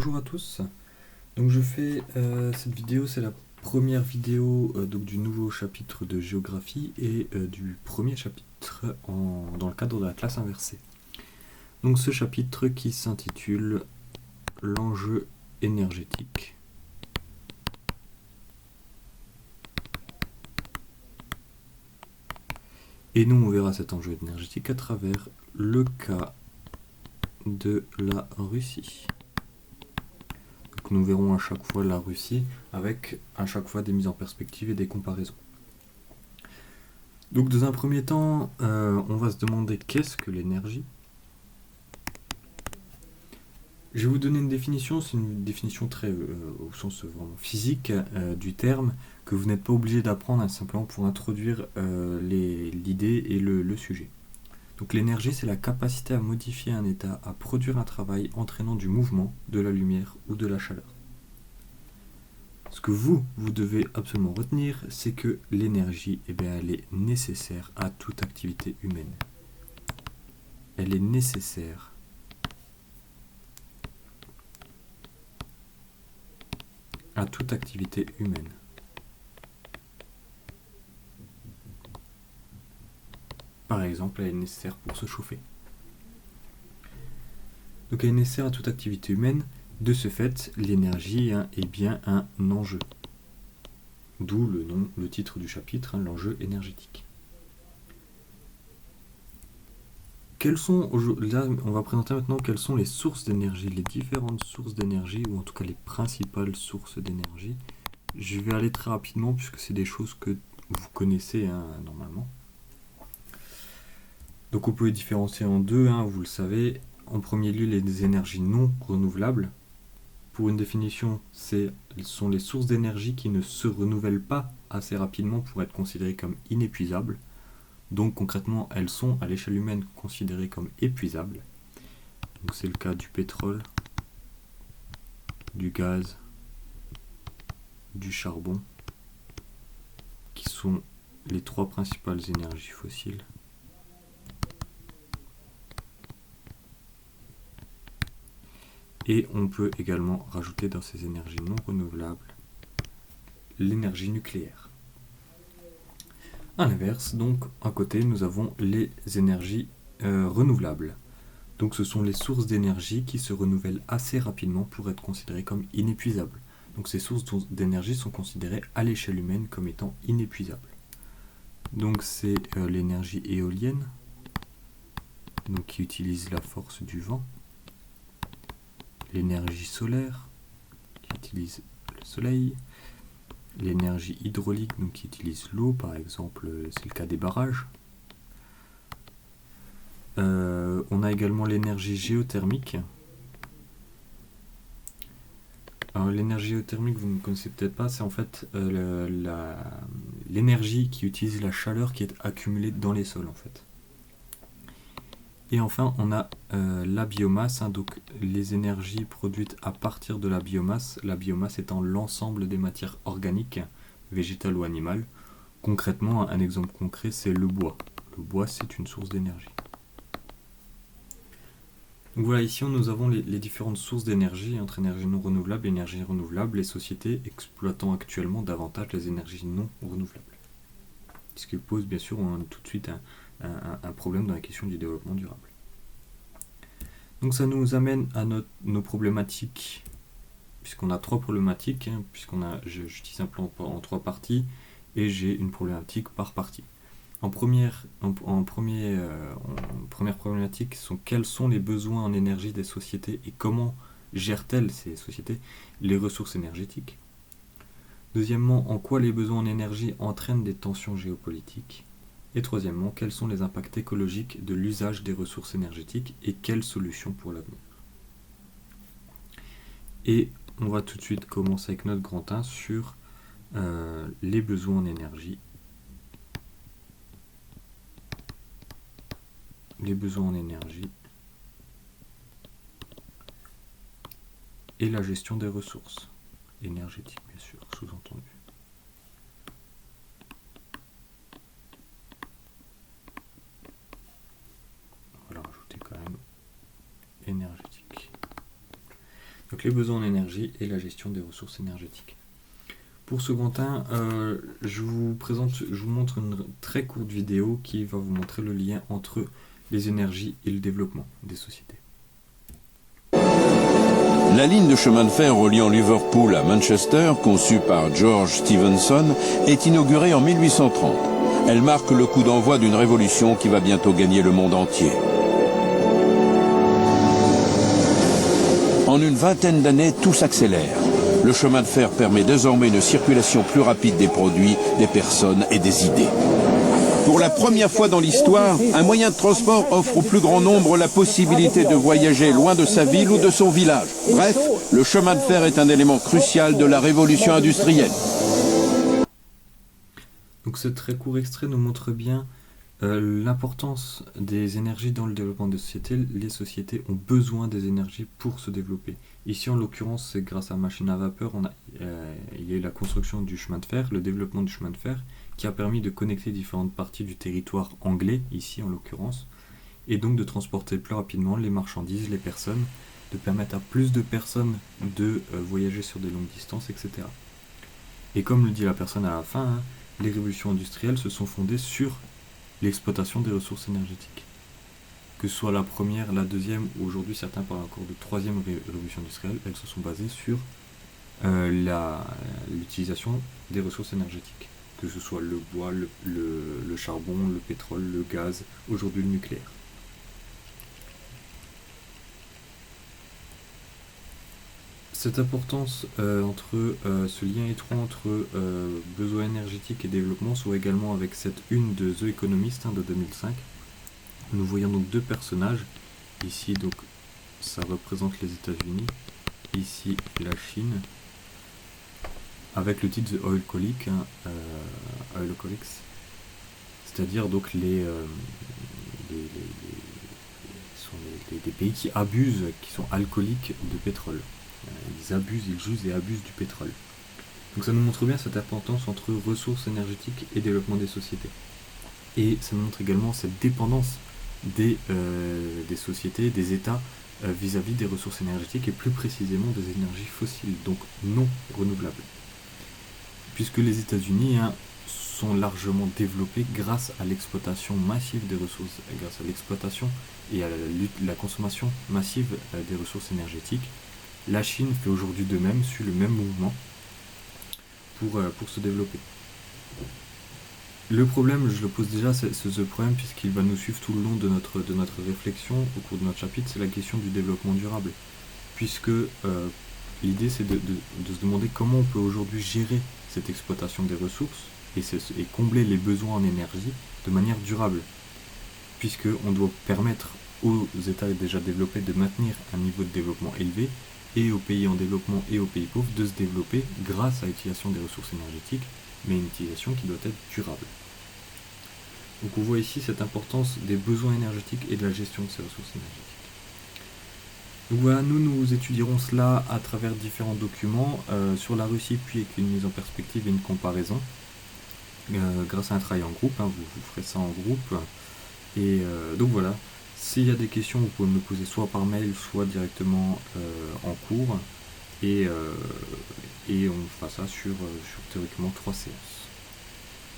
Bonjour à tous, donc je fais cette vidéo, c'est la première vidéo donc du nouveau chapitre de géographie et du premier chapitre dans le cadre de la classe inversée. Donc ce chapitre qui s'intitule l'enjeu énergétique. Et nous on verra cet enjeu énergétique à travers le cas de la Russie. Donc nous verrons à chaque fois la Russie avec à chaque fois des mises en perspective et des comparaisons. Donc dans un premier temps, on va se demander qu'est-ce que l'énergie. Je vais vous donner une définition, c'est une définition très au sens vraiment physique du terme, que vous n'êtes pas obligé d'apprendre simplement pour introduire l'idée et le sujet. Donc l'énergie, c'est la capacité à modifier un état, à produire un travail entraînant du mouvement, de la lumière ou de la chaleur. Ce que vous devez absolument retenir, c'est que l'énergie, elle est nécessaire à toute activité humaine. Elle est nécessaire à toute activité humaine. Par exemple, elle est nécessaire pour se chauffer. Donc elle est nécessaire à toute activité humaine. De ce fait, l'énergie est bien un enjeu. D'où le titre du chapitre, l'enjeu énergétique. Là, on va présenter maintenant quelles sont les sources d'énergie, les différentes sources d'énergie, ou en tout cas les principales sources d'énergie. Je vais aller très rapidement puisque c'est des choses que vous connaissez normalement. Donc on peut les différencier en deux, vous le savez. En premier lieu, les énergies non renouvelables. Pour une définition, elles sont les sources d'énergie qui ne se renouvellent pas assez rapidement pour être considérées comme inépuisables. Donc concrètement, elles sont à l'échelle humaine considérées comme épuisables. Donc c'est le cas du pétrole, du gaz, du charbon, qui sont les trois principales énergies fossiles. Et on peut également rajouter dans ces énergies non renouvelables l'énergie nucléaire. À l'inverse, donc à côté, nous avons les énergies renouvelables. Donc ce sont les sources d'énergie qui se renouvellent assez rapidement pour être considérées comme inépuisables. Donc ces sources d'énergie sont considérées à l'échelle humaine comme étant inépuisables. Donc c'est l'énergie éolienne, donc qui utilise la force du vent, l'énergie solaire, qui utilise le soleil, l'énergie hydraulique, donc qui utilise l'eau, par exemple, c'est le cas des barrages. On a également l'énergie géothermique. Alors l'énergie géothermique, vous ne connaissez peut-être pas, c'est en fait l'énergie qui utilise la chaleur qui est accumulée dans les sols en fait. Et enfin, on a la biomasse, donc les énergies produites à partir de la biomasse étant l'ensemble des matières organiques, végétales ou animales. Concrètement, un exemple concret, c'est le bois. Le bois, c'est une source d'énergie. Donc voilà, ici nous avons les différentes sources d'énergie entre énergie non renouvelable et énergie renouvelable, les sociétés exploitant actuellement davantage les énergies non renouvelables. Ce qui pose bien sûr tout de suite un problème dans la question du développement durable. Donc ça nous amène à nos problématiques, puisqu'on a trois problématiques, je dis simplement en trois parties, et j'ai une problématique par partie. En première problématique sont quels sont les besoins en énergie des sociétés et comment gèrent-elles ces sociétés les ressources énergétiques. Deuxièmement, en quoi les besoins en énergie entraînent des tensions géopolitiques. Et troisièmement, quels sont les impacts écologiques de l'usage des ressources énergétiques et quelles solutions pour l'avenir. Et on va tout de suite commencer avec notre grand 1 sur les besoins en énergie. Les besoins en énergie et la gestion des ressources énergétiques, bien sûr, sous-entendu. On va rajouter quand même énergétique. Donc les besoins en énergie et la gestion des ressources énergétiques. Pour ce Quentin, je vous montre une très courte vidéo qui va vous montrer le lien entre les énergies et le développement des sociétés. La ligne de chemin de fer reliant Liverpool à Manchester, conçue par George Stephenson, est inaugurée en 1830. Elle marque le coup d'envoi d'une révolution qui va bientôt gagner le monde entier. En une vingtaine d'années, tout s'accélère. Le chemin de fer permet désormais une circulation plus rapide des produits, des personnes et des idées. Pour la première fois dans l'histoire, un moyen de transport offre au plus grand nombre la possibilité de voyager loin de sa ville ou de son village. Bref, le chemin de fer est un élément crucial de la révolution industrielle. Donc ce très court extrait nous montre bien l'importance des énergies dans le développement des sociétés. Les sociétés ont besoin des énergies pour se développer. Ici, en l'occurrence, c'est grâce à la machine à vapeur, il y a eu la construction du chemin de fer, le développement du chemin de fer, qui a permis de connecter différentes parties du territoire anglais, ici en l'occurrence, et donc de transporter plus rapidement les marchandises, les personnes, de permettre à plus de personnes de voyager sur des longues distances, etc. Et comme le dit la personne à la fin, les révolutions industrielles se sont fondées sur l'exploitation des ressources énergétiques. Que ce soit la première, la deuxième, ou aujourd'hui certains parlent encore de troisième révolution industrielle, elles se sont basées sur l'utilisation des ressources énergétiques. Que ce soit le bois, le charbon, le pétrole, le gaz, aujourd'hui le nucléaire. Cette importance ce lien étroit entre besoins énergétiques et développement soit également avec cette une de The Economist de 2005. Nous voyons donc deux personnages. Ici, donc, ça représente les États-Unis. Ici, la Chine. Avec le titre The Oilaholics, c'est-à-dire donc les pays qui abusent, qui sont alcooliques de pétrole. Ils jouent et abusent du pétrole. Donc ça nous montre bien cette importance entre ressources énergétiques et développement des sociétés. Et ça nous montre également cette dépendance des sociétés, des États vis-à-vis des ressources énergétiques et plus précisément des énergies fossiles, donc non renouvelables. Puisque les États-Unis sont largement développés grâce à l'exploitation massive des ressources, grâce à l'exploitation et à la consommation massive des ressources énergétiques. La Chine fait aujourd'hui de même, suit le même mouvement pour se développer. Le problème, je le pose déjà, c'est ce problème puisqu'il va nous suivre tout le long de notre réflexion au cours de notre chapitre, c'est la question du développement durable. Puisque l'idée c'est de se demander comment on peut aujourd'hui gérer cette exploitation des ressources et combler les besoins en énergie de manière durable. Puisqu'on doit permettre aux États déjà développés de maintenir un niveau de développement élevé et aux pays en développement et aux pays pauvres de se développer grâce à l'utilisation des ressources énergétiques, mais une utilisation qui doit être durable. Donc on voit ici cette importance des besoins énergétiques et de la gestion de ces ressources énergétiques. Donc voilà, nous étudierons cela à travers différents documents sur la Russie, puis avec une mise en perspective et une comparaison, grâce à un travail en groupe, vous ferez ça en groupe. Et donc voilà, s'il y a des questions, vous pouvez me les poser soit par mail, soit directement en cours, et on fera ça sur théoriquement 3 séances.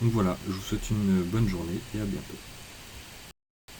Donc voilà, je vous souhaite une bonne journée et à bientôt.